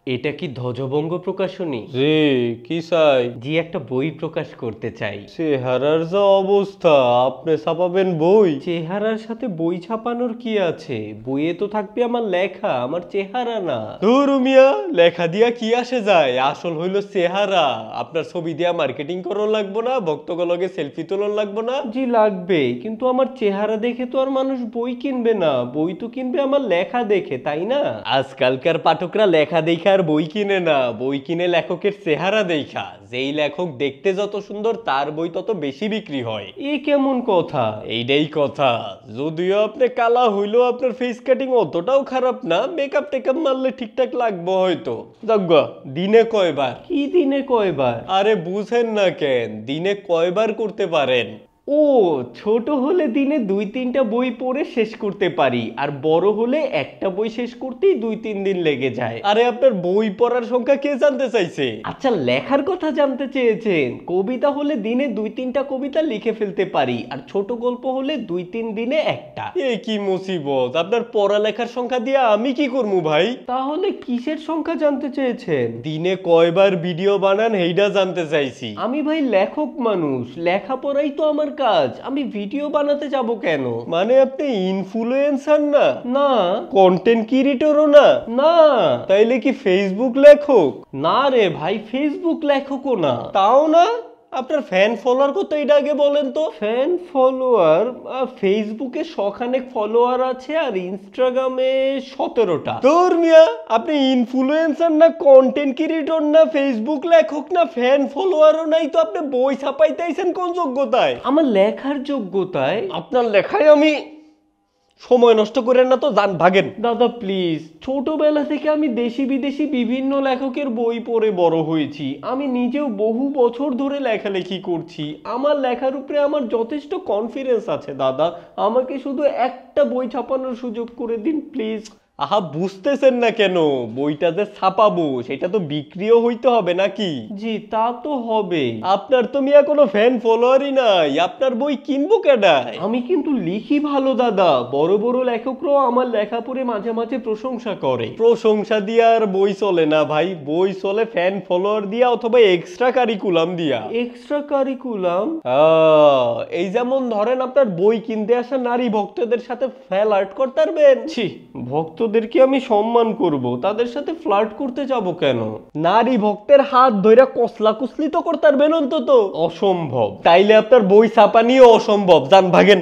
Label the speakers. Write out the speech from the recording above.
Speaker 1: এটা কি ধ্বজভঙ্গ প্রকাশনী?
Speaker 2: জি, কি চাই?
Speaker 1: জি, একটা বই প্রকাশ করতে চাই।
Speaker 2: চেহারার যা অবস্থা, আপনি ছাপাবেন বই?
Speaker 1: চেহারার সাথে বই ছাপানোর কি আছে? বইয়ে তো থাকবে আমার লেখা, আমার চেহারা না।
Speaker 2: ধুর মিয়া, লেখা দিয়া কি আসে যায়? আসল হইল চেহারা। আপনার ছবি দিয়া মার্কেটিং করন লাগবো না, ভক্তগুলোকে সেলফি তোলন লাগবো না।
Speaker 1: জি লাগবে, কিন্তু আমার চেহারা দেখে তো আর মানুষ বই কিনবে না। বই তো কিনবে আমার লেখা দেখে, তাই না?
Speaker 2: আজকালকার পাঠকরা লেখা দেখা আর বই কিনে না, বই কিনে লেখকের চেহারা দেখা। যেই লেখক দেখতে যত সুন্দর তার বই তত বেশি বিক্রি হয়।
Speaker 1: এ কেমন কথা?
Speaker 2: এইটাই কথা। যদিও আপনি কালা হইলেও আপনার ফেস কাটিং অতটাও খারাপ না, মেকআপ টেকআপ মারলে ঠিকঠাক লাগবে হয়তো। যাজ্ঞা, দিনে কয়বার?
Speaker 1: কি দিনে কয়বার?
Speaker 2: আরে বুঝেন না কেন, দিনে কয়বার করতে পারেন?
Speaker 1: ও, ছোট হলে দিনে 2-3টা বই পড়ে শেষ করতে পারি, আর বড় হলে একটা বই শেষ করতেই 2-3 দিন লেগে যায়।
Speaker 2: আরে আপনার বই পড়ার সংখ্যা কে জানতে চাইছে?
Speaker 1: আচ্ছা, লেখার কথা জানতে চেয়েছেন। কবিতা হলে দিনে 2-3টা কবিতা লিখে ফেলতে পারি, আর ছোট গল্প হলে 2-3 দিনে একটা।
Speaker 2: এ কি মুসিবত! আপনার পড়ালেখার সংখ্যা দিয়ে আমি কি করবো ভাই?
Speaker 1: তাহলে কিসের সংখ্যা জানতে চেয়েছেন?
Speaker 2: দিনে কয়বার ভিডিও বানান এইটা জানতে চাইছি।
Speaker 1: আমি ভাই লেখক মানুষ, লেখাপড়াই তো আমার কাজ। আমি ভিডিও বানাতে যাব কেন?
Speaker 2: মানে আপনি ইনফ্লুয়েন্সার না?
Speaker 1: না।
Speaker 2: কন্টেন্ট ক্রিয়েটরও না?
Speaker 1: না।
Speaker 2: তাইলে কি ফেসবুক লেখক?
Speaker 1: না রে ভাই, ফেসবুক লেখকও না।
Speaker 2: তাও না? আপনার ফ্যান ফলোয়ার কত এটা আগে বলেন তো।
Speaker 1: Fan follower? ফেসবুকে শখানেক ফলোয়ার আছে, আর ইনস্টাগ্রামে 17টা।
Speaker 2: তোর মিয়া, আপনি ইনফ্লুয়েন্সার না, কন্টেন্ট ক্রিয়েটর না, ফেসবুক লেখক না, ফ্যান ফলোয়ারও নাই, তো আপনি বই ছাপাইতেছেন কোন যোগ্যতায়?
Speaker 1: আমার লেখার যোগ্যতায়।
Speaker 2: আপনার লেখায় আমি সময় নষ্ট করেন না তো, যান ভাগেন।
Speaker 1: দাদা প্লিজ, ছোটবেলা থেকে আমি দেশি বিদেশি বিভিন্ন লেখকের বই পড়ে বড় হয়েছি। আমি নিজেও বহু বছর ধরে লেখালেখি করছি। আমার লেখার উপরে আমার যথেষ্ট কনফিডেন্স আছে দাদা। আমাকে শুধু একটা বই ছাপানোর সুযোগ করে দিন প্লিজ।
Speaker 2: আহা, বুঝতেছেন না কেন? বইটা যে ছাপাবো সেটা তো বিক্রিও হইতে হবে নাকি?
Speaker 1: জি, তা তো হবে।
Speaker 2: আপনার তো মিয়া কোনো ফ্যান ফলোয়ারই নাই, আপনার বই কিনবো কেডায়?
Speaker 1: আমি কিন্তু লিখি ভালো দাদা। বড় বড় লেখকরাও আমার লেখা পড়ে মাঝে মাঝে প্রশংসা করে।
Speaker 2: প্রশংসা দিয়া আর বই চলে না ভাই, বই চলে ফ্যান ফলোয়ার দিয়া অথবা এক্সট্রা কারিকুলাম দিয়া।
Speaker 1: Extra curriculum?
Speaker 2: এই যেমন ধরেন, আপনার বই কিনতে আসা নারী ভক্তদের সাথে ফ্লার্ট করতে পারবেন?
Speaker 1: ছি, ভক্তদেরকে আমি সম্মান করব, তাদের সাথে ফ্লার্ট করতে যাব কেন?
Speaker 2: নারী ভক্তের হাত ধইরা কসলা কুসলি তো করতে পারবেন অন্তত?
Speaker 1: অসম্ভব।
Speaker 2: তাইলে আপনার বই ছাপা নিয়ে অসম্ভব, যান ভাগেন।